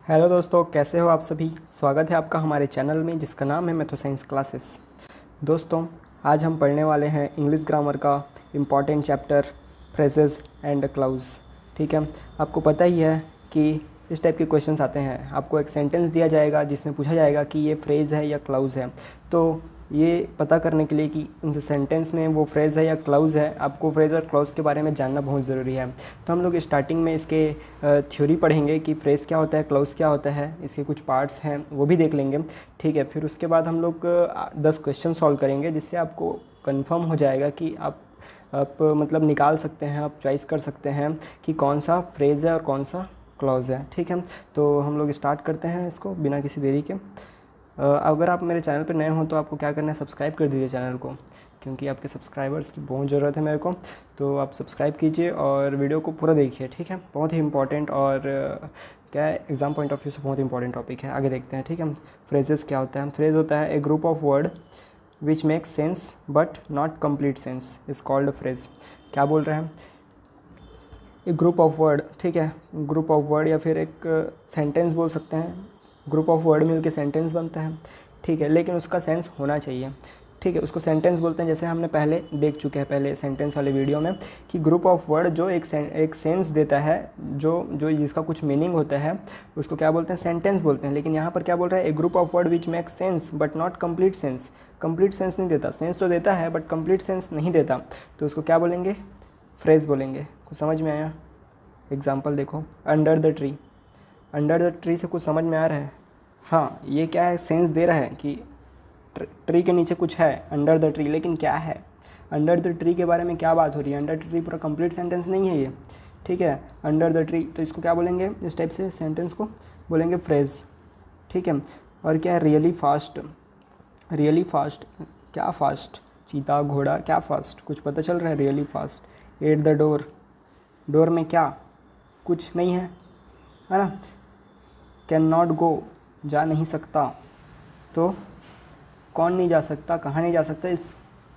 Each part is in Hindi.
हेलो दोस्तों, कैसे हो आप सभी। स्वागत है आपका हमारे चैनल में जिसका नाम है मैथो साइंस क्लासेस। दोस्तों, आज हम पढ़ने वाले हैं इंग्लिश ग्रामर का important chapter phrases and clause. ठीक है, आपको पता ही है कि इस टाइप के क्वेश्चंस आते हैं। आपको एक सेंटेंस दिया जाएगा जिसमें पूछा जाएगा कि ये फ्रेज़ है या क्लाउज है। तो ये पता करने के लिए कि उन सेंटेंस में वो फ्रेज़ है या क्लाउज है, आपको फ्रेज़ और क्लाउज के बारे में जानना बहुत ज़रूरी है। तो हम लोग स्टार्टिंग में इसके थ्योरी पढ़ेंगे कि फ्रेज़ क्या होता है, क्लाउज क्या होता है, इसके कुछ पार्ट्स हैं वो भी देख लेंगे। ठीक है, फिर उसके बाद हम लोग 10 क्वेश्चन सॉल्व करेंगे जिससे आपको कंफर्म हो जाएगा कि आप मतलब निकाल सकते हैं, आप चॉइस कर सकते हैं कि कौन सा फ्रेज़ है और कौन सा क्लॉज है। ठीक है, तो हम लोग स्टार्ट करते हैं इसको बिना किसी देरी के। अगर आप मेरे चैनल पर नए हो तो आपको क्या करना है, सब्सक्राइब कर दीजिए चैनल को, क्योंकि आपके सब्सक्राइबर्स की बहुत ज़रूरत है मेरे को। तो आप सब्सक्राइब कीजिए और वीडियो को पूरा देखिए। ठीक है, बहुत ही इंपॉर्टेंट और क्या है, एग्ज़ाम पॉइंट ऑफ व्यू से बहुत इंपॉर्टेंट टॉपिक है। आगे देखते हैं। ठीक है, फ्रेजेस क्या होता है। फ्रेज होता है a group of word which make sense but not complete sense is called phrase. क्या बोल रहे हैं, एक ग्रुप ऑफ वर्ड। ठीक है, ग्रुप ऑफ वर्ड या फिर एक सेंटेंस बोल सकते हैं। ग्रुप ऑफ वर्ड मिलके सेंटेंस बनता है। ठीक है, लेकिन उसका सेंस होना चाहिए। ठीक है, उसको सेंटेंस बोलते हैं। जैसे हमने पहले देख चुके हैं पहले सेंटेंस वाले वीडियो में कि ग्रुप ऑफ वर्ड जो एक सेंस देता है, जो जिसका कुछ मीनिंग होता है, उसको क्या बोलते हैं, सेंटेंस बोलते हैं। लेकिन यहाँ पर क्या बोल रहा है, a group of word which make sense but not complete sense. Complete sense नहीं देता, सेंस तो देता है बट कंप्लीट सेंस नहीं देता, तो उसको क्या बोलेंगे, फ्रेज बोलेंगे। कुछ समझ में आया? एग्जाम्पल देखो, under the tree. Under the tree से कुछ समझ में आ रहा है? हाँ, ये क्या है, सेंस दे रहा है कि ट्री के नीचे कुछ है, अंडर द ट्री। लेकिन क्या है, अंडर द ट्री के बारे में क्या बात हो रही है? अंडर द ट्री पूरा कंप्लीट सेंटेंस नहीं है ये। ठीक है, अंडर द ट्री, तो इसको क्या बोलेंगे, इस टाइप से सेंटेंस को बोलेंगे फ्रेज। ठीक है, और क्या है, रियली फास्ट। रियली फास्ट, क्या फास्ट, चीता घोड़ा, क्या फास्ट, कुछ पता चल रहा है, really fast. At the door, door में क्या, कुछ नहीं है ना। कैन नॉट गो, जा नहीं सकता। तो कौन नहीं जा सकता, कहाँ नहीं जा सकता, इस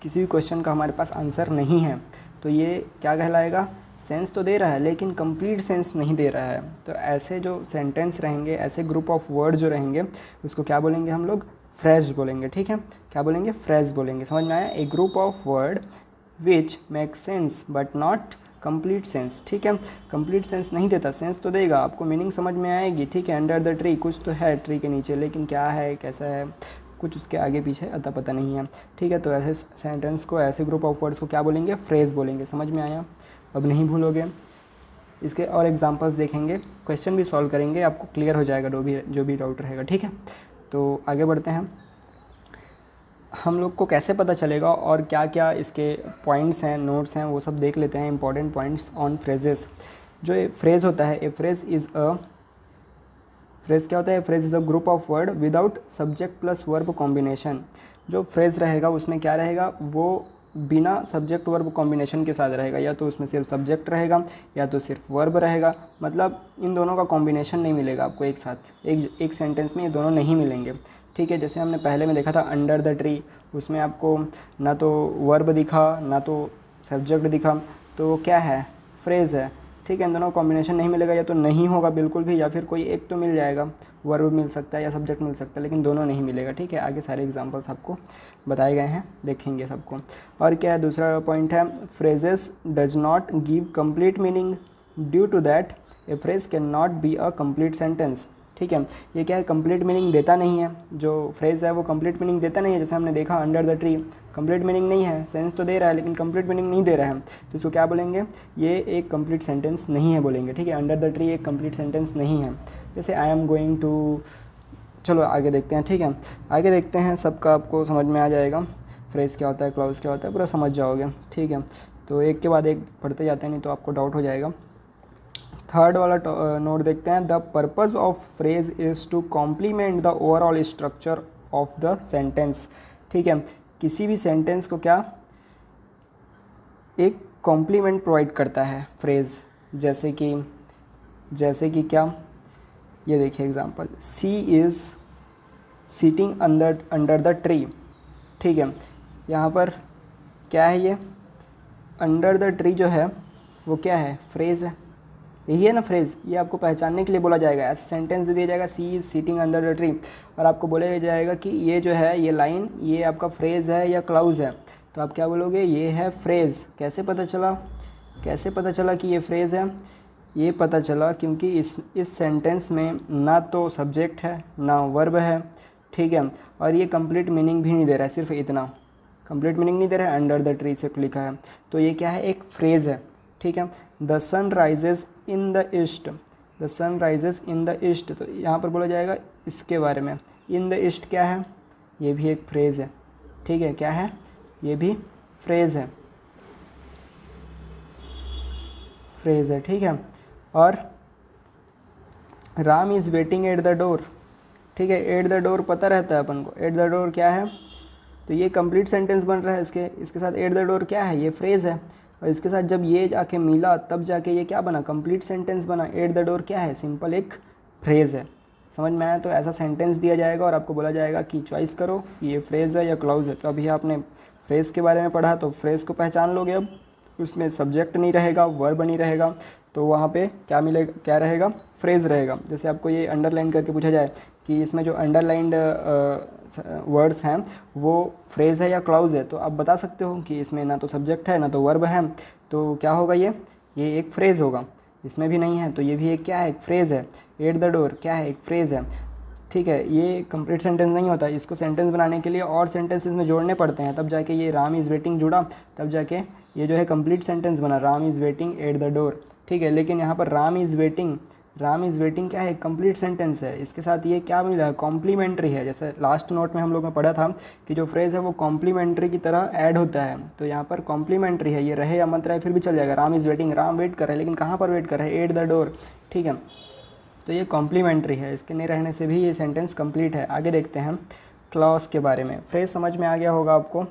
किसी भी क्वेश्चन का हमारे पास आंसर नहीं है। तो ये क्या कहलाएगा, सेंस तो दे रहा है लेकिन कंप्लीट सेंस नहीं दे रहा है। तो ऐसे जो सेंटेंस रहेंगे, ऐसे ग्रुप ऑफ वर्ड जो रहेंगे, उसको क्या बोलेंगे हम लोग, फ्रेज बोलेंगे। ठीक है, क्या बोलेंगे, फ्रेज बोलेंगे। समझ में आया? A group of word which make sense but not complete sense. ठीक है, कंप्लीट सेंस नहीं देता, सेंस तो देगा, आपको मीनिंग समझ में आएगी। ठीक है, अंडर द ट्री, कुछ तो है ट्री के नीचे, लेकिन क्या है, कैसा है, कुछ उसके आगे पीछे अता पता नहीं है। ठीक है, तो ऐसे सेंटेंस को, ऐसे ग्रुप ऑफ वर्ड्स को क्या बोलेंगे, फ्रेज बोलेंगे। समझ में आया? अब नहीं भूलोगे। इसके और एग्जांपल्स देखेंगे, क्वेश्चन भी सॉल्व करेंगे, आपको क्लियर हो जाएगा जो भी डाउट रहेगा। ठीक है, तो आगे बढ़ते हैं। हम लोग को कैसे पता चलेगा और क्या क्या इसके पॉइंट्स हैं, नोट्स हैं, वो सब देख लेते हैं। Important points on phrases. जो ये फ्रेज़ होता है, ए फ्रेज़ इज़ अ, फ्रेज़ क्या होता है, phrase is a group of word without subject plus verb combination. जो फ्रेज़ रहेगा उसमें क्या रहेगा, वो बिना सब्जेक्ट वर्ब कॉम्बिनेशन के साथ रहेगा। या तो उसमें सिर्फ सब्जेक्ट रहेगा या तो सिर्फ वर्ब रहेगा। मतलब इन दोनों का कॉम्बिनेशन नहीं मिलेगा आपको एक साथ, एक सेंटेंस में ये दोनों नहीं मिलेंगे। ठीक है, जैसे हमने पहले में देखा था अंडर द ट्री, उसमें आपको ना तो वर्ब दिखा ना तो सब्जेक्ट दिखा, तो क्या है, फ्रेज़ है। ठीक है, इन दोनों कॉम्बिनेशन नहीं मिलेगा, या तो नहीं होगा बिल्कुल भी, या फिर कोई एक तो मिल जाएगा, वर्ब मिल सकता है या सब्जेक्ट मिल सकता है, लेकिन दोनों नहीं मिलेगा। ठीक है, आगे सारे एग्जांपल्स आपको बताए गए हैं, देखेंगे सबको। और क्या है, दूसरा पॉइंट है, phrases does not give complete meaning due to that a phrase can not be a complete sentence. ठीक है, ये क्या है, कंप्लीट मीनिंग देता नहीं है। जो फ्रेज़ है वो कंप्लीट मीनिंग देता नहीं है। जैसे हमने देखा under the tree, complete meaning नहीं है, सेंस तो दे रहा है लेकिन कंप्लीट मीनिंग नहीं दे रहा है, तो इसको क्या बोलेंगे, ये एक कंप्लीट सेंटेंस नहीं है बोलेंगे। ठीक है, अंडर द ट्री एक कंप्लीट सेंटेंस नहीं है। जैसे आई एम गोइंग टू, चलो आगे देखते हैं। ठीक है, आगे देखते हैं, सबका आपको समझ में आ जाएगा फ्रेज़ क्या होता है, क्लॉज क्या होता है, पूरा समझ जाओगे। ठीक है, तो एक के बाद एक पढ़ते जाते हैं, नहीं तो आपको डाउट हो जाएगा। थर्ड वाला नोट देखते हैं, the purpose of phrase is to complement the overall structure of the sentence. ठीक है, किसी भी सेंटेंस को क्या, एक कॉम्प्लीमेंट प्रोवाइड करता है फ्रेज। जैसे कि क्या, ये देखिए example, she is sitting under the tree. ठीक है, यहाँ पर क्या है, ये अंडर द ट्री जो है वो क्या है, फ्रेज है। यही है ना फ्रेज़, ये आपको पहचानने के लिए बोला जाएगा। ऐसा सेंटेंस दे दिया जाएगा she is sitting under the tree, और आपको बोला जाएगा कि ये जो है ये लाइन ये आपका फ्रेज़ है या क्लाउज़ है, तो आप क्या बोलोगे, ये है फ्रेज़। कैसे पता चला, कैसे पता चला कि ये फ्रेज़ है? ये पता चला क्योंकि इस सेंटेंस में ना तो सब्जेक्ट है ना वर्ब है, ठीक है, और ये कंप्लीट मीनिंग भी नहीं दे रहा है, सिर्फ इतना कंप्लीट मीनिंग नहीं दे रहा है, अंडर द ट्री सिर्फ लिखा है, तो ये क्या है, एक फ्रेज़ है, ठीक है। The sun rises in the east, the sun rises in the east, तो यहाँ पर बोला जाएगा इसके बारे में। इन द ईस्ट क्या है, ये भी एक फ्रेज़ है, ठीक है, क्या है, ये भी फ्रेज़ है, फ्रेज़ है, ठीक है। और Ram is waiting at the door, ठीक है, एट द डोर पता रहता है अपन को, एट द डोर क्या है, तो ये कंप्लीट सेंटेंस बन रहा है इसके साथ। एट द डोर क्या है, ये फ्रेज़ है, और इसके साथ जब ये जाके मिला तब जाके ये क्या बना, कंप्लीट सेंटेंस बना। एट द डोर क्या है, सिंपल एक फ्रेज़ है। समझ में आया? तो ऐसा सेंटेंस दिया जाएगा और आपको बोला जाएगा कि चॉइस करो ये फ्रेज़ है या क्लाउज़ है। तो अभी आपने फ्रेज़ के बारे में पढ़ा, तो फ्रेज़ को पहचान लोगे। अब उसमें सब्जेक्ट नहीं रहेगा, वर्ब नहीं रहेगा, तो वहाँ पे क्या मिलेगा, क्या रहेगा, फ्रेज़ रहेगा। जैसे आपको ये अंडरलाइन करके पूछा जाए कि इसमें जो अंडरलाइंड वर्ड्स हैं वो फ्रेज़ है या क्लाउज़ है, तो आप बता सकते हो कि इसमें ना तो सब्जेक्ट है ना तो वर्ब है, तो क्या होगा, ये एक फ्रेज़ होगा। इसमें भी नहीं है तो ये भी एक क्या है, एक फ्रेज़ है। एट द डोर क्या है, एक फ्रेज़ है, ठीक है। ये कंप्लीट सेंटेंस नहीं होता, इसको सेंटेंस बनाने के लिए और सेंटेंसेस में जोड़ने पड़ते हैं, तब जाके ये राम इज़ वेटिंग जुड़ा, तब जाके ये जो है कंप्लीट सेंटेंस बना, Ram is waiting at the door, ठीक है। लेकिन यहाँ पर राम इज़ वेटिंग क्या है, कंप्लीट सेंटेंस है। इसके साथ ये क्या मिला है, कॉम्प्लीमेंट्री है। जैसे लास्ट नोट में हम लोग ने पढ़ा था कि जो फ्रेज़ है वो कॉम्प्लीमेंट्री की तरह ऐड होता है, तो यहाँ पर कॉम्प्लीमेंट्री है, ये रहे या मत रहे फिर भी चल जाएगा। Ram is waiting, Ram wait कर रहे हैं, लेकिन कहाँ पर वेट कर रहे हैं, एट द डोर, ठीक है। तो ये कॉम्प्लीमेंट्री है, इसके नहीं रहने से भी ये सेंटेंस कंप्लीट है। आगे देखते हैं क्लॉज के बारे में। फ्रेज़ समझ में आ गया होगा आपको,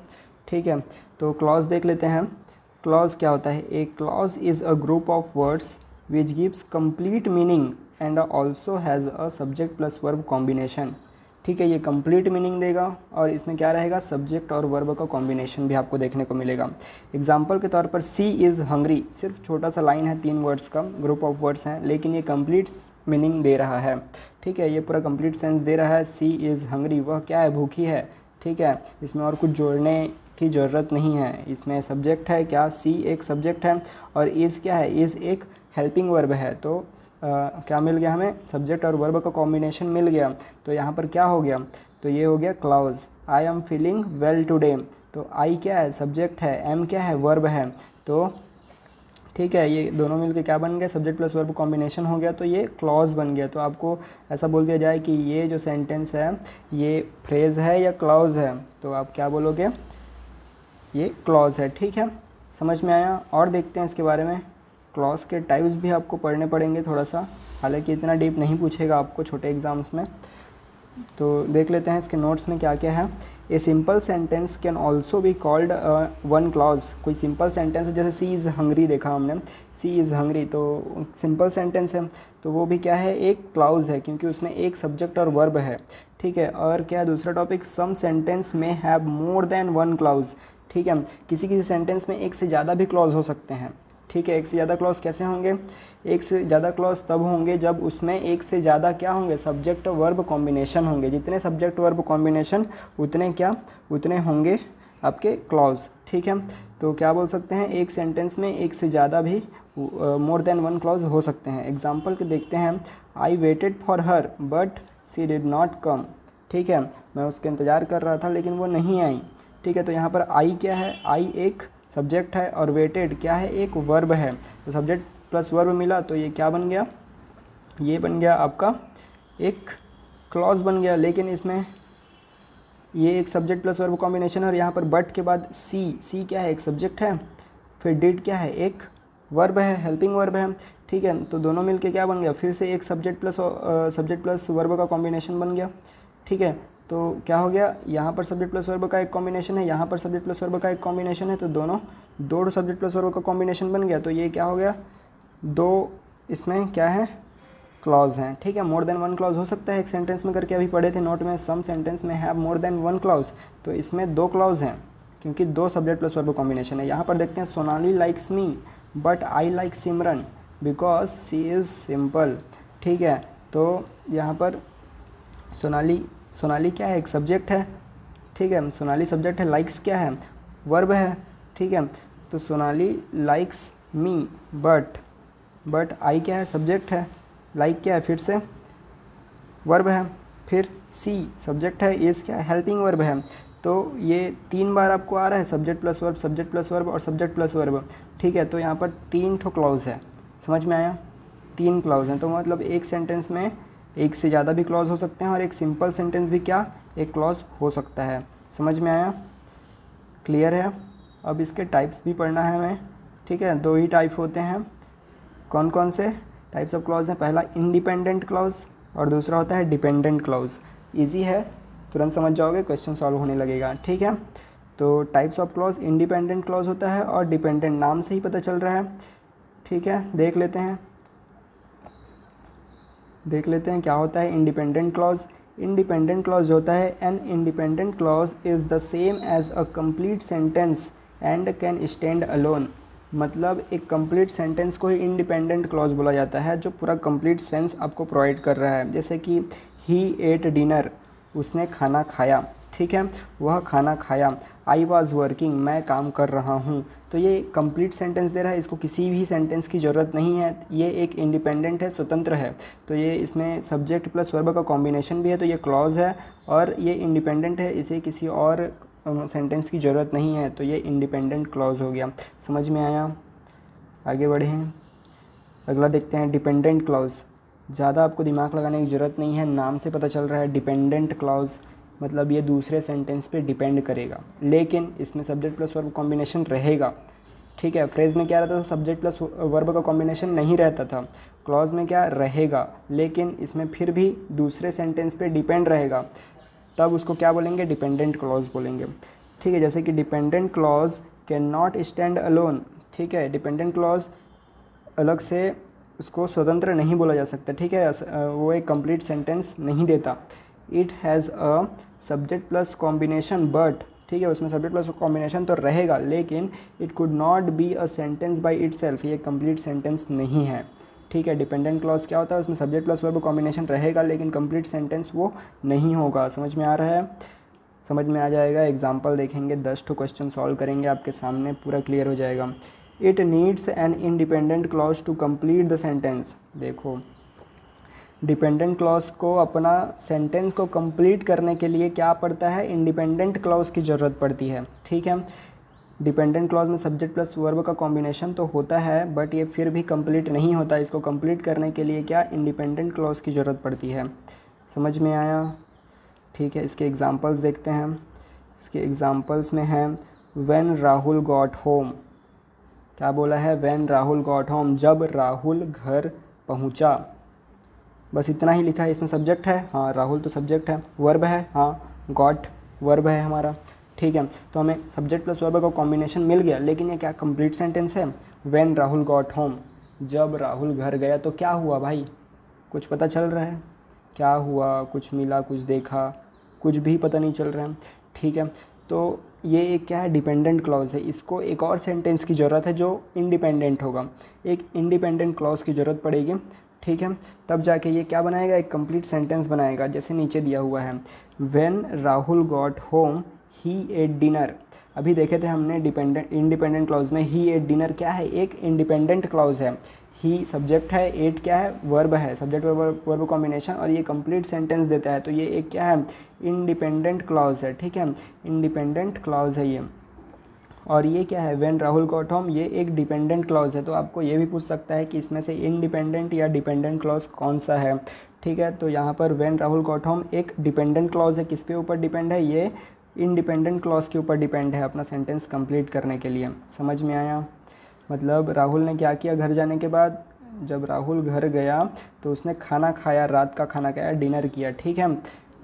ठीक है। तो क्लॉज देख लेते हैं। क्लॉज क्या होता है, ए clause is a group of words which gives complete meaning and also has a subject plus verb combination, ठीक है। ये कंप्लीट मीनिंग देगा और इसमें क्या रहेगा, सब्जेक्ट और वर्ब का कॉम्बिनेशन भी आपको देखने को मिलेगा। एग्जाम्पल के तौर पर सी इज़ हंग्री, सिर्फ छोटा सा लाइन है, 3 वर्ड्स का ग्रुप ऑफ वर्ड्स हैं, लेकिन ये कंप्लीट मीनिंग दे रहा है, ठीक है। ये पूरा कंप्लीट सेंस दे रहा है। सी इज़ हंग्री, वह क्या है, भूखी है, ठीक है। इसमें और कुछ जोड़ने की ज़रूरत नहीं है। इसमें सब्जेक्ट है क्या, सी एक सब्जेक्ट है, और इज़ क्या है, इज़ एक हेल्पिंग वर्ब है। तो क्या मिल गया हमें, सब्जेक्ट और वर्ब का कॉम्बिनेशन मिल गया। तो यहाँ पर क्या हो गया, तो ये हो गया clause. I am feeling well today, तो आई क्या है, सब्जेक्ट है, एम क्या है, वर्ब है, तो ठीक है, ये दोनों मिलके क्या बन गया, सब्जेक्ट प्लस वर्ब कॉम्बिनेशन हो गया, तो ये क्लॉज बन गया। तो आपको ऐसा बोल दिया जाए कि ये जो सेंटेंस है ये फ्रेज़ है या क्लॉज है, तो आप क्या बोलोगे, ये क्लॉज है, ठीक है। समझ में आया? और देखते हैं इसके बारे में। क्लॉज के टाइप्स भी आपको पढ़ने पड़ेंगे थोड़ा सा, हालांकि इतना डीप नहीं पूछेगा आपको छोटे एग्जाम्स में। तो देख लेते हैं इसके नोट्स में क्या क्या है। A simple sentence can also be called one clause. कोई सिंपल सेंटेंस है, जैसे सी इज़ हंग्री देखा हमने, सी इज़ हंग्री तो सिंपल सेंटेंस है, तो वो भी क्या है, एक क्लॉज है, क्योंकि उसमें एक सब्जेक्ट और वर्ब है, ठीक है। और क्या है दूसरा टॉपिक, सम सेंटेंस में have more than one clause, ठीक है। किसी किसी सेंटेंस में एक से ज़्यादा भी क्लॉज हो सकते हैं, ठीक है। एक से ज़्यादा क्लॉज कैसे होंगे, एक से ज़्यादा क्लॉज तब होंगे जब उसमें एक से ज़्यादा क्या होंगे, सब्जेक्ट वर्ब कॉम्बिनेशन होंगे। जितने सब्जेक्ट वर्ब कॉम्बिनेशन उतने होंगे आपके क्लॉज, ठीक है। तो क्या बोल सकते हैं, एक सेंटेंस में एक से ज़्यादा भी मोर देन वन क्लॉज हो सकते हैं। एग्जाम्पल के देखते हैं। I waited for her but she did not come, ठीक है। मैं उसका इंतज़ार कर रहा था लेकिन वो नहीं आई, ठीक है। तो यहाँ पर आई क्या है, आई एक सब्जेक्ट है और वेटेड क्या है, एक वर्ब है। तो सब्जेक्ट प्लस वर्ब मिला तो ये क्या बन गया, ये बन गया आपका एक क्लॉज बन गया। लेकिन इसमें ये एक सब्जेक्ट प्लस वर्ब कॉम्बिनेशन है और यहाँ पर बट के बाद सी क्या है, एक सब्जेक्ट है, फिर डिड क्या है, एक वर्ब है, हेल्पिंग वर्ब है, ठीक है। तो दोनों मिलके क्या बन गया, फिर से एक सब्जेक्ट प्लस वर्ब का कॉम्बिनेशन बन गया, ठीक है। तो क्या हो गया, यहाँ पर सब्जेक्ट प्लस वर्ब का एक कॉम्बिनेशन है, यहाँ पर सब्जेक्ट प्लस वर्ब का एक कॉम्बिनेशन है, तो दो सब्जेक्ट प्लस वर्ब का कॉम्बिनेशन बन गया। तो ये क्या हो गया, दो इसमें क्या है, क्लॉज हैं, ठीक है। मोर देन वन क्लॉज हो सकता है एक सेंटेंस में, करके अभी पढ़े थे नोट में, सम सेंटेंस में have more than one clause, तो इसमें 2 क्लॉज हैं क्योंकि 2 सब्जेक्ट प्लस वर्ब कॉम्बिनेशन है। यहाँ पर देखते हैं, Sonali likes me but I like Simran, because she is simple. ठीक है, तो यहाँ पर सोनाली क्या है, एक सब्जेक्ट है। ठीक है, सोनाली सब्जेक्ट है, लाइक्स क्या है, वर्ब है। ठीक है, तो Sonali likes me, but I क्या है, सब्जेक्ट है, लाइक क्या है फिर से वर्ब है, फिर सी सब्जेक्ट है, इज़ क्या है, हेल्पिंग वर्ब है। तो ये 3 बार आपको आ रहा है subject plus verb, subject plus verb और सब्जेक्ट प्लस वर्ब। ठीक है, तो यहाँ पर 3 ठो क्लॉज है, समझ में आया, 3 क्लॉज हैं। तो मतलब एक सेंटेंस में एक से ज़्यादा भी क्लॉज हो सकते हैं और एक सिंपल सेंटेंस भी क्या एक क्लॉज हो सकता है। समझ में आया, क्लियर है। अब इसके टाइप्स भी पढ़ना है हमें। ठीक है, 2 ही टाइप होते हैं। कौन कौन से टाइप्स ऑफ क्लॉज हैं, पहला इंडिपेंडेंट क्लॉज और दूसरा होता है डिपेंडेंट क्लॉज। ईजी है, तुरंत समझ जाओगे, क्वेश्चन सॉल्व होने लगेगा। ठीक है, तो types of clause, independent clause होता है और डिपेंडेंट, नाम से ही पता चल रहा है। ठीक है, देख लेते हैं क्या होता है इंडिपेंडेंट क्लॉज। इंडिपेंडेंट क्लॉज होता है an independent clause is the same as a complete sentence and can stand alone. मतलब एक कंप्लीट सेंटेंस को ही इंडिपेंडेंट क्लॉज बोला जाता है, जो पूरा कंप्लीट सेंस आपको प्रोवाइड कर रहा है। जैसे कि ही एट डिनर, उसने खाना खाया। ठीक है, वह खाना खाया। आई वॉज वर्किंग, मैं काम कर रहा हूँ। तो ये कंप्लीट सेंटेंस दे रहा है, इसको किसी भी सेंटेंस की ज़रूरत नहीं है। ये एक इंडिपेंडेंट है, स्वतंत्र है। तो ये इसमें सब्जेक्ट प्लस वर्ब का कॉम्बिनेशन भी है, तो ये क्लॉज है और ये इंडिपेंडेंट है, इसे किसी और सेंटेंस की ज़रूरत नहीं है। तो ये इंडिपेंडेंट क्लॉज हो गया। समझ में आया, आगे बढ़े हैं। अगला देखते हैं डिपेंडेंट क्लॉज। ज़्यादा आपको दिमाग लगाने की ज़रूरत नहीं है, नाम से पता चल रहा है डिपेंडेंट क्लॉज मतलब ये दूसरे सेंटेंस पे डिपेंड करेगा, लेकिन इसमें सब्जेक्ट प्लस वर्ब कॉम्बिनेशन रहेगा। ठीक है, फ्रेज में क्या रहता था, सब्जेक्ट प्लस वर्ब का कॉम्बिनेशन नहीं रहता था। क्लॉज में क्या रहेगा, लेकिन इसमें फिर भी दूसरे सेंटेंस पे डिपेंड रहेगा, तब उसको क्या बोलेंगे, डिपेंडेंट क्लॉज बोलेंगे। ठीक है, जैसे कि dependent clause can not stand alone. ठीक है, डिपेंडेंट क्लॉज अलग से उसको स्वतंत्र नहीं बोला जा सकता। ठीक है, वो एक कंप्लीट सेंटेंस नहीं देता। It has a subject plus combination but, ठीक है, उसमें सब्जेक्ट प्लस कॉम्बिनेशन तो रहेगा, लेकिन it could not be a sentence by itself, ये कंप्लीट सेंटेंस नहीं है। ठीक है, डिपेंडेंट क्लॉज क्या होता है, उसमें सब्जेक्ट प्लस वर्ब कॉम्बिनेशन रहेगा, लेकिन कंप्लीट सेंटेंस वो नहीं होगा। समझ में आ रहा है, समझ में आ जाएगा। एग्जाम्पल देखेंगे, 10 ठो क्वेश्चन सॉल्व करेंगे, आपके सामने पूरा क्लियर हो जाएगा। It needs an independent clause to complete the sentence. देखो, डिपेंडेंट क्लॉज को अपना सेंटेंस को कंप्लीट करने के लिए क्या पड़ता है, इंडिपेंडेंट क्लॉज की ज़रूरत पड़ती है। ठीक है, डिपेंडेंट क्लॉज में सब्जेक्ट प्लस वर्ब का कॉम्बिनेशन तो होता है, बट ये फिर भी कंप्लीट नहीं होता। इसको कंप्लीट करने के लिए क्या, इंडिपेंडेंट क्लॉज की ज़रूरत पड़ती है। समझ में आया। ठीक है, इसके एग्जांपल्स देखते हैं। इसके एग्जांपल्स में है व्हेन राहुल गॉट होम। क्या बोला है, व्हेन राहुल गॉट होम, जब राहुल घर पहुंचा। बस इतना ही लिखा है। इसमें सब्जेक्ट है, हाँ राहुल तो सब्जेक्ट है, वर्ब है, हाँ गॉट वर्ब है हमारा। ठीक है, तो हमें सब्जेक्ट प्लस वर्ब का कॉम्बिनेशन मिल गया, लेकिन ये क्या कंप्लीट सेंटेंस है। व्हेन राहुल गॉट होम, जब राहुल घर गया तो क्या हुआ भाई, कुछ पता चल रहा है, क्या हुआ, कुछ मिला, कुछ देखा, कुछ भी पता नहीं चल रहा है। ठीक है, तो ये एक क्या है, डिपेंडेंट क्लॉज है। इसको एक और सेंटेंस की ज़रूरत है जो इंडिपेंडेंट होगा, एक इंडिपेंडेंट क्लॉज की ज़रूरत पड़ेगी। ठीक है, तब जाके ये क्या बनाएगा, एक कंप्लीट सेंटेंस बनाएगा, जैसे नीचे दिया हुआ है when Rahul got home he at dinner. अभी देखे थे हमने इंडिपेंडेंट क्लॉज में ही एट डिनर क्या है, एक इंडिपेंडेंट क्लॉज है। ही सब्जेक्ट है, एट क्या है, वर्ब है, सब्जेक्ट वर्ब कॉम्बिनेशन, और ये कंप्लीट सेंटेंस देता है, तो ये एक क्या है, इंडिपेंडेंट क्लॉज है। ठीक है, इंडिपेंडेंट क्लॉज है ये। और ये क्या है, व्हेन राहुल गॉट होम, ये एक डिपेंडेंट क्लॉज है। तो आपको ये भी पूछ सकता है कि इसमें से इंडिपेंडेंट या डिपेंडेंट क्लॉज कौन सा है। ठीक है, तो यहाँ पर व्हेन राहुल गॉट होम एक डिपेंडेंट क्लॉज है, किस पे ऊपर डिपेंड है, ये इंडिपेंडेंट क्लॉज के ऊपर डिपेंड है अपना सेंटेंस कंप्लीट करने के लिए। समझ में आया। मतलब राहुल ने क्या किया, घर जाने के बाद जब राहुल घर गया तो उसने खाना खाया, रात का खाना खाया, डिनर किया। ठीक है,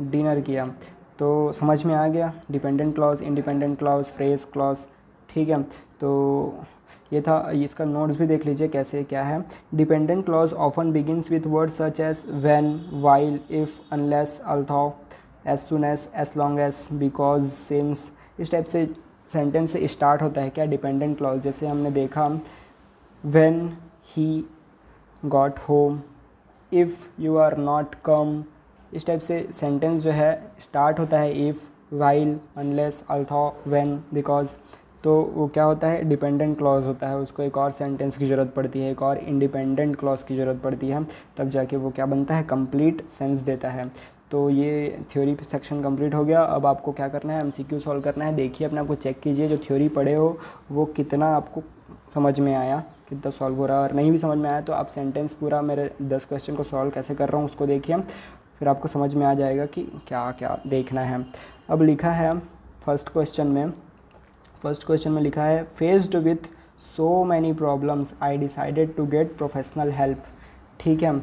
डिनर किया, तो समझ में आ गया, dependent clause, independent clause, phrase clause. ठीक है, तो ये था, इसका नोट्स भी देख लीजिए कैसे क्या है। Dependent clause often begins with word such as when, while, if, unless, although, as soon as long as, because, since, इस टाइप से सेंटेंस से स्टार्ट होता है क्या, डिपेंडेंट क्लॉज। जैसे हमने देखा when he got home, if you are not come. इस टाइप से सेंटेंस जो है स्टार्ट होता है if, while, unless, although, when, because. तो वो क्या होता है, डिपेंडेंट क्लॉज होता है, उसको एक और सेंटेंस की ज़रूरत पड़ती है, एक और इंडिपेंडेंट क्लॉज की ज़रूरत पड़ती है, तब जाके वो क्या बनता है, कंप्लीट सेंस देता है। तो ये थ्योरी सेक्शन कंप्लीट हो गया। अब आपको क्या करना है, एमसीक्यू सॉल्व करना है। देखिए अपने आप को चेक कीजिए, जो थ्योरी पढ़े हो वो कितना आपको समझ में आया, कितना सॉल्व हो रहा है। और नहीं भी समझ में आया तो आप सेंटेंस पूरा मेरे 10 क्वेश्चन को सॉल्व कैसे कर रहा हूँ उसको देखिए, फिर आपको समझ में आ जाएगा कि क्या क्या देखना है। अब लिखा है फर्स्ट क्वेश्चन में लिखा है, faced with so many problems I decided to get professional help. ठीक है,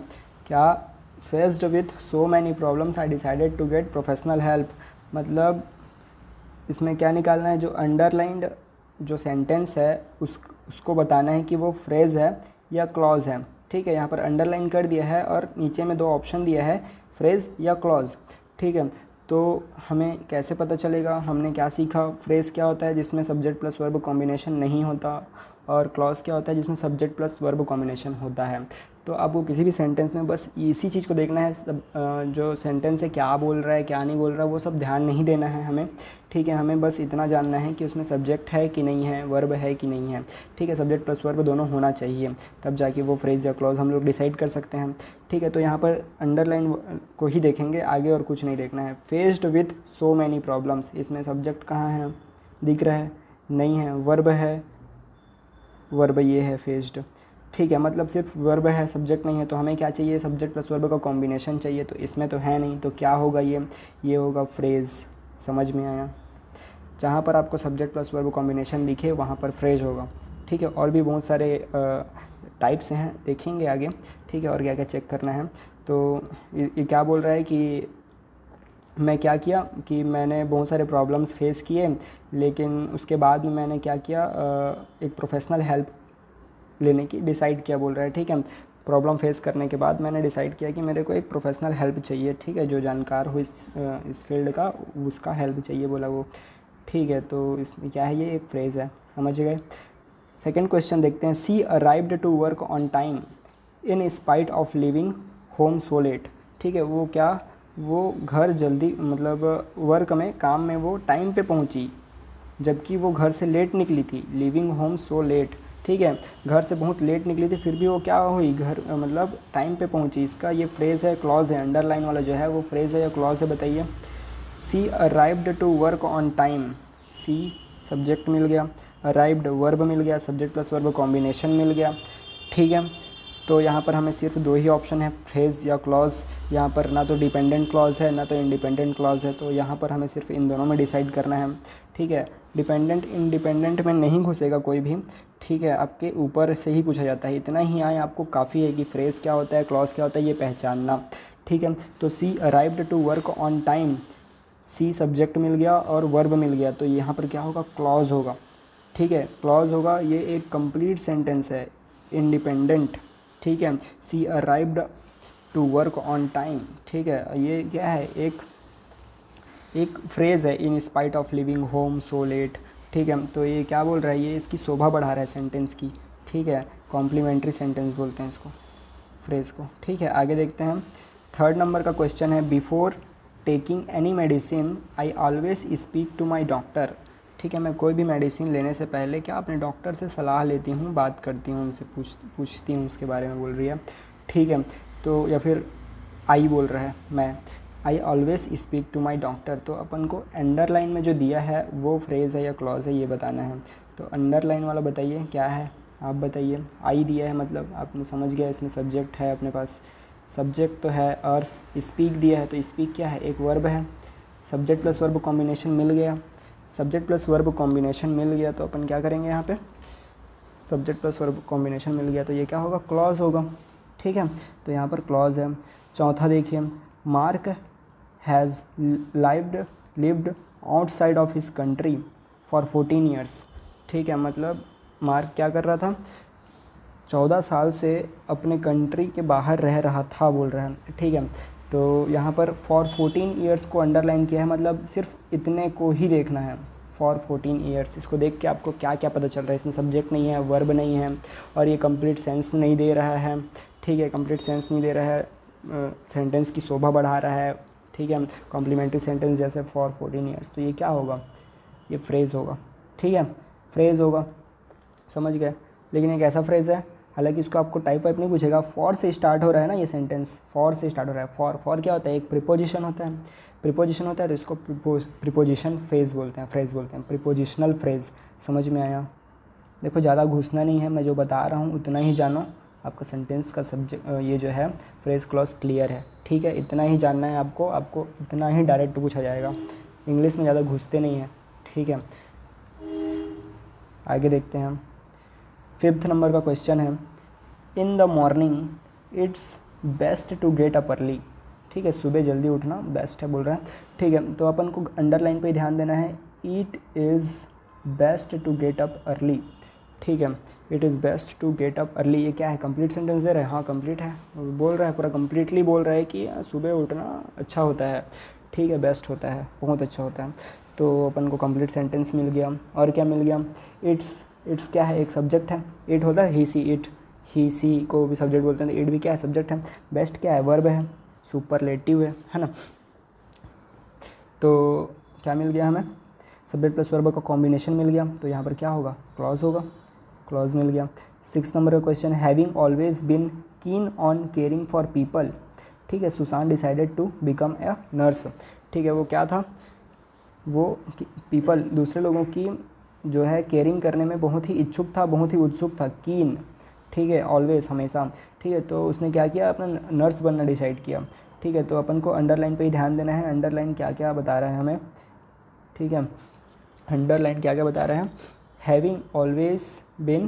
क्या faced with so many problems I decided to get professional help, मतलब इसमें क्या निकालना है, जो अंडरलाइंड जो सेंटेंस है उसको बताना है कि वो फ्रेज़ है या क्लॉज है। ठीक है, यहाँ पर अंडरलाइन कर दिया है और नीचे में 2 ऑप्शन दिया है, फ्रेज़ या क्लॉज। ठीक है, तो हमें कैसे पता चलेगा, हमने क्या सीखा, फ्रेज़ क्या होता है जिसमें सब्जेक्ट प्लस वर्ब कॉम्बिनेशन नहीं होता, और क्लॉज क्या होता है जिसमें सब्जेक्ट प्लस वर्ब कॉम्बिनेशन होता है। तो आपको किसी भी सेंटेंस में बस इसी चीज़ को देखना है, जो सेंटेंस है क्या बोल रहा है क्या नहीं बोल रहा है वो सब ध्यान नहीं देना है हमें। ठीक है, हमें बस इतना जानना है कि उसमें सब्जेक्ट है कि नहीं है, वर्ब है कि नहीं है। ठीक है, सब्जेक्ट प्लस वर्ब दोनों होना चाहिए, तब जाके वो फ्रेज़ या क्लॉज हम लोग डिसाइड कर सकते हैं। ठीक है, तो यहाँ पर अंडरलाइन को ही देखेंगे, आगे और कुछ नहीं देखना है। Faced with so many problems, इसमें सब्जेक्ट कहाँ है, दिख रहा है, नहीं है, वर्ब है, वर्ब ये है फेस्ड। ठीक है, मतलब सिर्फ वर्ब है, सब्जेक्ट नहीं है, तो हमें क्या चाहिए, सब्जेक्ट प्लस वर्ब का कॉम्बिनेशन चाहिए, तो इसमें तो है नहीं, तो क्या होगा, ये होगा फ्रेज़। समझ में आया, जहाँ पर आपको सब्जेक्ट प्लस वर्ब कॉम्बिनेशन दिखे वहाँ पर फ्रेज होगा। ठीक है, और भी बहुत सारे टाइप्स हैं, देखेंगे आगे। ठीक है, और क्या क्या चेक करना है। तो ये क्या बोल रहा है कि मैं क्या किया कि मैंने बहुत सारे प्रॉब्लम्स फेस किए, लेकिन उसके बाद में मैंने क्या किया, एक प्रोफेशनल हेल्प लेने की डिसाइड किया, बोल रहा है। ठीक है, प्रॉब्लम फेस करने के बाद मैंने डिसाइड किया कि मेरे को एक प्रोफेशनल हेल्प चाहिए। ठीक है, जो जानकार हो इस फील्ड का उसका हेल्प चाहिए बोला वो। ठीक है, तो इसमें क्या है, ये एक फ्रेज़ है, समझ गए। सेकंड क्वेश्चन देखते हैं, she arrived to work on time in spite of living home so late. ठीक है, वो क्या, वो घर जल्दी, मतलब वर्क में, काम में वो टाइम पे पहुंची, जबकि वो घर से लेट निकली थी। लिविंग होम सो लेट, ठीक है, घर से बहुत लेट निकली थी, फिर भी वो क्या हुई, घर मतलब टाइम पे पहुंची। इसका ये फ्रेज़ है, क्लॉज है, अंडरलाइन वाला जो है वो फ्रेज़ है या क्लॉज है, बताइए। She arrived to work on time, she subject मिल गया, अराइव्ड वर्ब मिल गया, सब्जेक्ट प्लस वर्ब कॉम्बिनेशन मिल गया। ठीक है, तो यहाँ पर हमें सिर्फ 2 ही ऑप्शन है, फ्रेज़ या क्लॉज। यहाँ पर ना तो डिपेंडेंट क्लॉज है ना तो इंडिपेंडेंट क्लॉज है, तो यहाँ पर हमें सिर्फ इन दोनों में डिसाइड करना है। ठीक है, डिपेंडेंट इंडिपेंडेंट में नहीं घुसेगा कोई भी। ठीक है, आपके ऊपर से ही पूछा जाता है, इतना ही आए आपको काफ़ी है कि फ्रेज़ क्या होता है, क्लॉज क्या होता है, ये पहचानना। ठीक है, तो she arrived to work on time, she subject मिल गया और वर्ब मिल गया, तो यहाँ पर क्या होगा, क्लॉज होगा। ठीक है, क्लॉज होगा, ये एक कंप्लीट सेंटेंस है, इंडिपेंडेंट। ठीक है, she arrived to work on time. ठीक है, ये क्या है, एक फ्रेज़ है, in spite of living home so late. ठीक है, तो ये क्या बोल रहा है, ये इसकी शोभा बढ़ा रहा है सेंटेंस की। ठीक है, कॉम्प्लीमेंट्री सेंटेंस बोलते हैं इसको, फ्रेज़ को। ठीक है, आगे देखते हैं। थर्ड नंबर का क्वेश्चन है, before taking any medicine I always speak to my doctor. ठीक है, मैं कोई भी मेडिसिन लेने से पहले क्या अपने डॉक्टर से सलाह लेती हूँ, बात करती हूँ, उनसे पूछती हूँ उसके बारे में, बोल रही है। ठीक है, तो या फिर आई बोल रहा है, मैं, I always speak to my doctor. तो अपन को अंडरलाइन में जो दिया है वो फ्रेज़ है या क्लॉज है, ये बताना है। तो अंडरलाइन वाला बताइए क्या है, आप बताइए। आई दिया है, मतलब आपने समझ गया, इसमें सब्जेक्ट है, अपने पास सब्जेक्ट तो है, और स्पीक दिया है, तो स्पीक क्या है, एक वर्ब है, सब्जेक्ट प्लस वर्ब कॉम्बिनेशन मिल गया, सब्जेक्ट प्लस वर्ब कॉम्बिनेशन मिल गया, तो अपन क्या करेंगे यहाँ पे, सब्जेक्ट प्लस वर्ब कॉम्बिनेशन मिल गया तो ये क्या होगा, क्लॉज होगा। ठीक है, तो यहाँ पर क्लॉज है। चौथा देखिए, mark has lived outside of his country for 14 years. ठीक है, मतलब मार्क क्या कर रहा था, 14 साल से अपने कंट्री के बाहर रह रहा था, बोल रहा है। ठीक है, तो यहाँ पर फॉर 14 ईयर्स को अंडरलाइन किया है, मतलब सिर्फ इतने को ही देखना है, फॉर 14 ईयर्स। इसको देख के आपको क्या क्या पता चल रहा है, इसमें सब्जेक्ट नहीं है, वर्ब नहीं है, और ये कंप्लीट सेंस नहीं दे रहा है। ठीक है, कंप्लीट सेंस नहीं दे रहा है, सेंटेंस की शोभा बढ़ा रहा है, ठीक है, कॉम्प्लीमेंट्री सेंटेंस जैसे फॉर 14 ईयर्स, तो ये क्या होगा, ये फ्रेज़ होगा, ठीक है, फ्रेज़ होगा, समझ गए। लेकिन एक ऐसा फ्रेज़ है, हालांकि इसको आपको टाइप वाइप नहीं पूछेगा, फॉर से स्टार्ट हो रहा है ना ये सेंटेंस, फॉर से स्टार्ट हो रहा है, फॉर क्या होता है, एक प्रीपोजिशन होता है, प्रीपोजिशन होता है तो इसको प्रीपोजिशन फ्रेज़ बोलते हैं, फ्रेज़ बोलते हैं, प्रीपोजिशनल फ्रेज़। समझ में आया। देखो ज़्यादा घुसना नहीं है, मैं जो बता रहा हूँ उतना ही जानो, आपका सेंटेंस का सब्जेक्ट ये जो है फ्रेज़ क्लॉज क्लियर है, ठीक है, इतना ही जानना है आपको इतना ही डायरेक्ट पूछा जाएगा, इंग्लिश में ज़्यादा घुसते नहीं हैं, ठीक है। आगे देखते हैं हम। 5th नंबर का क्वेश्चन है, in the morning it's best to get up early, ठीक है, सुबह जल्दी उठना बेस्ट है बोल रहा है, ठीक है, तो अपन को अंडरलाइन पे ध्यान देना है, it is best to get up early, ठीक है, it is best to get up early, ये क्या है, कंप्लीट सेंटेंस दे रहा है, हाँ कंप्लीट है, बोल रहा है पूरा कंप्लीटली बोल रहा है कि सुबह उठना अच्छा होता है, ठीक है, बेस्ट होता है, बहुत अच्छा होता है, तो अपन को कंप्लीट सेंटेंस मिल गया। और क्या मिल गया, इट्स क्या है, एक सब्जेक्ट है, इट होता है ही सी, इट ही सी को भी सब्जेक्ट बोलते हैं, तो इट भी क्या है, सब्जेक्ट है, बेस्ट क्या है, वर्ब है, सुपरलेटिव है ना, तो क्या मिल गया हमें, सब्जेक्ट प्लस वर्ब का कॉम्बिनेशन मिल गया, तो यहाँ पर क्या होगा, क्लॉज होगा, क्लॉज मिल गया। 6 नंबर का question, having always been keen on caring for people, ठीक है, Sushant decided to become a nurse, ठीक है, वो क्या था, वो पीपल दूसरे लोगों की जो है केयरिंग करने में बहुत ही इच्छुक था, बहुत ही उत्सुक था, कीन, ठीक है, ऑलवेज हमेशा, ठीक है, तो उसने क्या किया, अपना नर्स बनना डिसाइड किया, ठीक है, तो अपन को अंडरलाइन पे ही ध्यान देना है, अंडरलाइन क्या क्या बता रहा है हमें, ठीक है, अंडरलाइन क्या क्या बता रहे हैं, हैविंग ऑलवेज बिन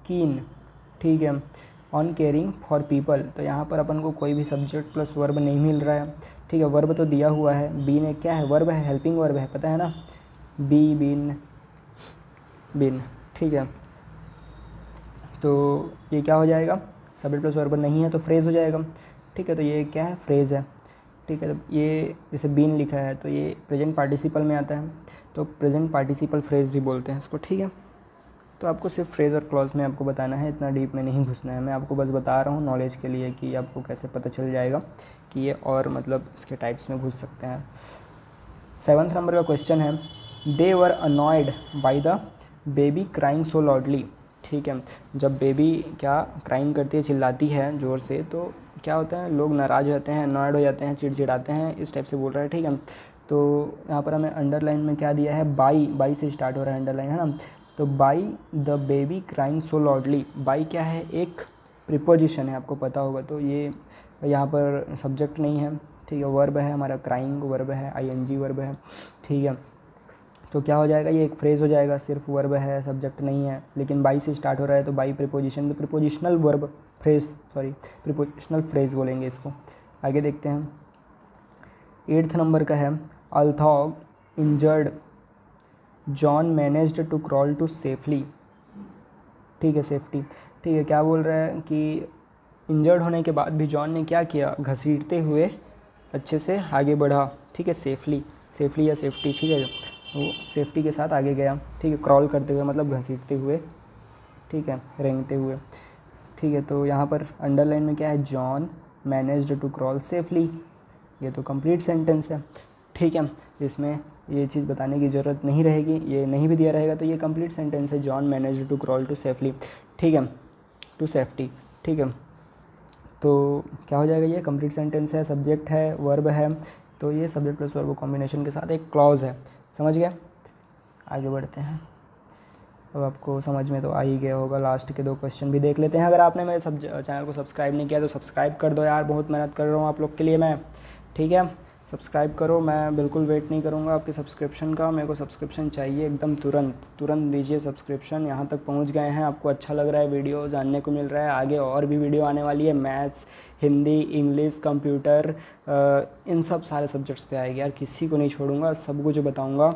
कीन, ठीक है, ऑन केयरिंग फॉर पीपल, तो यहाँ पर अपन को कोई भी सब्जेक्ट प्लस वर्ब नहीं मिल रहा है, ठीक है, वर्ब तो दिया हुआ है, बीन एक क्या है, वर्ब है, हेल्पिंग वर्ब है, पता है ना, बी बिन, ठीक है, तो ये क्या हो जाएगा, सब्जेक्ट प्लस वर्ब नहीं है तो फ्रेज़ हो जाएगा, ठीक है, तो ये क्या है, फ्रेज़ है, ठीक है, तो ये जैसे बीन लिखा है तो ये प्रेजेंट पार्टिसिपल में आता है, तो प्रेजेंट पार्टिसिपल फ्रेज़ भी बोलते हैं इसको, ठीक है। तो आपको सिर्फ फ्रेज़ और क्लॉज में आपको बताना है, इतना डीप में नहीं घुसना है, मैं आपको बस बता रहा हूँ नॉलेज के लिए कि आपको कैसे पता चल जाएगा कि ये और मतलब इसके टाइप्स में घुस सकते हैं। 7th नंबर का क्वेश्चन है, they were annoyed by the baby crying so loudly, ठीक है, जब बेबी क्या क्राइंग करती है, चिल्लाती है ज़ोर से, तो क्या होता है, लोग नाराज़ हो जाते हैं, अनॉयड हो जाते हैं, चिड़चिड़ाते हैं, इस टाइप से बोल रहा है, ठीक है। तो यहाँ पर हमें अंडरलाइन में क्या दिया है, बाई से स्टार्ट हो रहा है अंडरलाइन, है ना, तो by the baby crying so loudly, by क्या है, एक प्रीपोजिशन है, आपको पता होगा, तो ये यहाँ पर सब्जेक्ट नहीं है, ठीक है, वर्ब है हमारा, क्राइंग वर्ब है, आईएनजी वर्ब है, ठीक है, तो क्या हो जाएगा, ये एक फ्रेज़ हो जाएगा, सिर्फ वर्ब है, सब्जेक्ट नहीं है, लेकिन बाई से स्टार्ट हो रहा है तो बाई प्रीपोजिशन, तो prepositional verb phrase, prepositional phrase बोलेंगे इसको। आगे देखते हैं। 8th नंबर का है, although injured John managed to crawl to safely, ठीक है, सेफ्टी, ठीक है, क्या बोल रहा है कि इंजर्ड होने के बाद भी जॉन ने क्या किया, घसीटते हुए अच्छे से आगे बढ़ा, ठीक है, सेफली या सेफ्टी, ठीक है, वो सेफ्टी के साथ आगे गया, ठीक है, क्रॉल करते हुए मतलब घसीटते हुए, ठीक है, रेंगते हुए, ठीक है, तो यहाँ पर अंडरलाइन में क्या है, John managed to crawl safely, ये तो कंप्लीट सेंटेंस है, ठीक है, इसमें ये चीज़ बताने की ज़रूरत नहीं रहेगी, ये नहीं भी दिया रहेगा तो ये कंप्लीट सेंटेंस है, John managed to crawl to safely, ठीक है, टू सेफ्टी, ठीक है, तो क्या हो जाएगा, ये कंप्लीट सेंटेंस है, सब्जेक्ट है, वर्ब है, तो ये सब्जेक्ट प्लस वर्ब कॉम्बिनेशन के साथ एक क्लॉज है, समझ गया। आगे बढ़ते हैं, अब आपको समझ में तो आ ही गया होगा, लास्ट के 2 क्वेश्चन भी देख लेते हैं। अगर आपने मेरे चैनल को सब्सक्राइब नहीं किया तो सब्सक्राइब कर दो यार, बहुत मेहनत कर रहा हूँ आप लोग के लिए मैं, ठीक है, सब्सक्राइब करो, मैं बिल्कुल वेट नहीं करूँगा आपके सब्सक्रिप्शन का, मेरे को सब्सक्रिप्शन चाहिए एकदम तुरंत दीजिए सब्सक्रिप्शन। यहाँ तक पहुँच गए हैं, आपको अच्छा लग रहा है, वीडियो जानने को मिल रहा है, आगे और भी वीडियो आने वाली है, मैथ्स, हिंदी, इंग्लिश, कंप्यूटर, इन सब सारे सब्जेक्ट्स पे आएगी यार, किसी को नहीं छोड़ूंगा, सब कुछ बताऊँगा,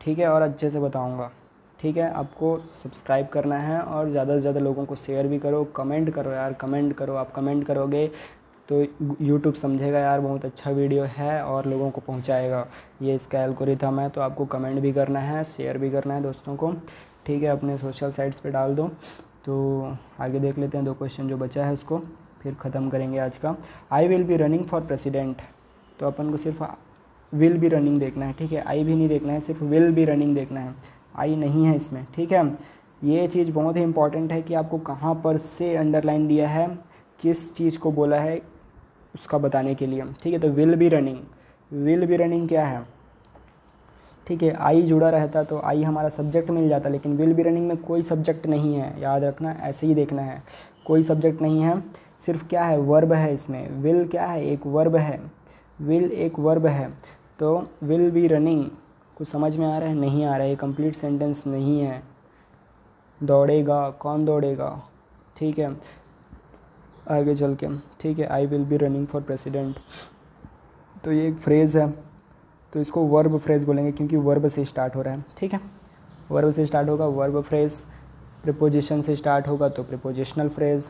ठीक है, और अच्छे से बताऊँगा, ठीक है। आपको सब्सक्राइब करना है और ज़्यादा से ज़्यादा लोगों को शेयर भी करो, कमेंट करो यार, कमेंट करो, आप कमेंट करोगे तो यूट्यूब समझेगा यार बहुत अच्छा वीडियो है और लोगों को पहुंचाएगा, ये इसका एल्गोरिथम है। तो आपको कमेंट भी करना है, शेयर भी करना है दोस्तों को, ठीक है, अपने सोशल साइट्स पे डाल दो। तो आगे देख लेते हैं 2 क्वेश्चन जो बचा है उसको। फिर ख़त्म करेंगे आज का। I will be running for president, तो अपन को सिर्फ विल बी रनिंग देखना है, ठीक है, आई भी नहीं देखना है, सिर्फ विल बी रनिंग देखना है, आई नहीं है इसमें, ठीक है। ये चीज़ बहुत ही इंपॉर्टेंट है कि आपको कहाँ पर से अंडरलाइन दिया है, किस चीज़ को बोला है उसका बताने के लिए, ठीक है। तो विल बी रनिंग क्या है, ठीक है, आई जुड़ा रहता तो आई हमारा सब्जेक्ट मिल जाता, लेकिन विल बी रनिंग में कोई सब्जेक्ट नहीं है, याद रखना, ऐसे ही देखना है, कोई सब्जेक्ट नहीं है, सिर्फ क्या है, वर्ब है इसमें। विल क्या है, एक वर्ब है, विल एक वर्ब है। तो विल बी रनिंग कुछ समझ में आ रहा है, नहीं आ रहा है, ये कंप्लीट सेंटेंस नहीं है। दौड़ेगा, कौन दौड़ेगा, ठीक है, आगे चल के, ठीक है, I will be running for president, तो ये एक फ्रेज़ है, तो इसको वर्ब फ्रेज़ बोलेंगे क्योंकि वर्ब से स्टार्ट हो रहा है, ठीक है, वर्ब से स्टार्ट होगा वर्ब फ्रेज़, प्रीपोजिशन से स्टार्ट होगा तो प्रीपोजिशनल फ्रेज़,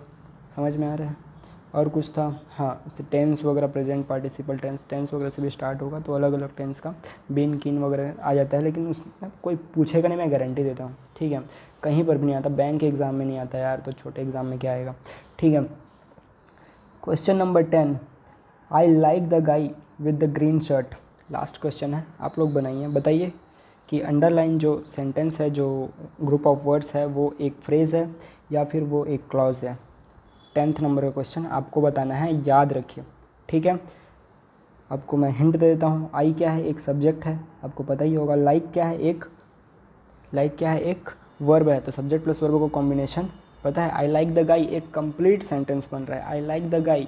समझ में आ रहा है। और कुछ था, हाँ, टेंस वगैरह, प्रेजेंट पार्टिसिपल टेंस वगैरह से भी स्टार्ट होगा तो अलग अलग टेंस का बीन किन वगैरह आ जाता है, लेकिन उसमें कोई पूछेगा नहीं, मैं गारंटी देता हूँ, ठीक है, कहीं पर भी नहीं आता, बैंक के एग्ज़ाम में नहीं आता यार, तो छोटे एग्ज़ाम में क्या आएगा, ठीक है। Question number 10, I like the guy with the green shirt, last question है, आप लोग बताइए कि अंडरलाइन जो सेंटेंस है, जो ग्रुप ऑफ वर्ड्स है, वो एक फ्रेज़ है या फिर वो एक क्लॉज है। 10th नंबर का क्वेश्चन आपको बताना है, याद रखिए, ठीक है। आपको मैं हिंट दे देता हूँ, आई क्या है, एक सब्जेक्ट है, आपको पता ही होगा। लाइक क्या है, एक वर्ब है, तो सब्जेक्ट प्लस वर्ब को कॉम्बिनेशन पता है। आई लाइक द गाई एक कंप्लीट सेंटेंस बन रहा है, आई लाइक द गाई,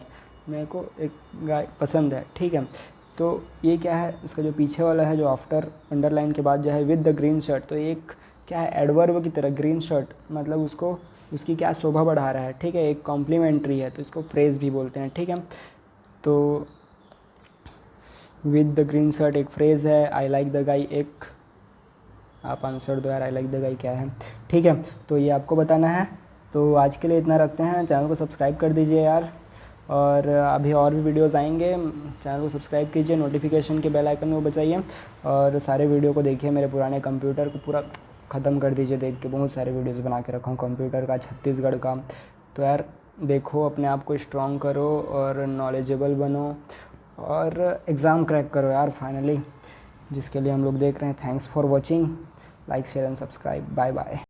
मेरे को एक गाय पसंद है, ठीक है। तो ये क्या है, इसका जो पीछे वाला है, जो आफ्टर अंडरलाइन के बाद जो है विद द ग्रीन शर्ट, तो एक क्या है, एडवर्ब की तरह, ग्रीन शर्ट मतलब उसको, उसकी क्या शोभा बढ़ा रहा है, ठीक है, एक कॉम्प्लीमेंट्री है, तो इसको फ्रेज़ भी बोलते हैं, ठीक है। तो विद द ग्रीन शर्ट एक फ्रेज़ है, आई लाइक द गाई एक, आप आंसर दो यार, आई लाइक द गाई क्या है, ठीक है। तो ये आपको बताना है। तो आज के लिए इतना रखते हैं, चैनल को सब्सक्राइब कर दीजिए यार, और अभी और भी वीडियोस आएंगे, चैनल को सब्सक्राइब कीजिए, नोटिफिकेशन के बेल आइकन को बजाइए, और सारे वीडियो को देखिए, मेरे पुराने कंप्यूटर को पूरा ख़त्म कर दीजिए देख के, बहुत सारे वीडियोस बना के रखा हूँ कंप्यूटर का, छत्तीसगढ़ का। तो यार देखो, अपने आप को स्ट्रॉन्ग करो और नॉलेजेबल बनो और एग्ज़ाम क्रैक करो यार फाइनली, जिसके लिए हम लोग देख रहे हैं। Thanks for watching, like share and subscribe, bye bye.